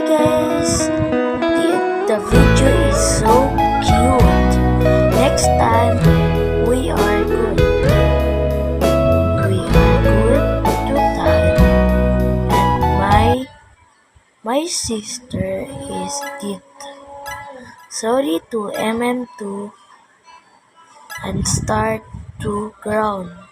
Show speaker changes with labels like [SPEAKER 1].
[SPEAKER 1] guys, the video is so cute. Next time, we are good. We are good to time. And my sister is did. Sorry to MM2 and start to ground.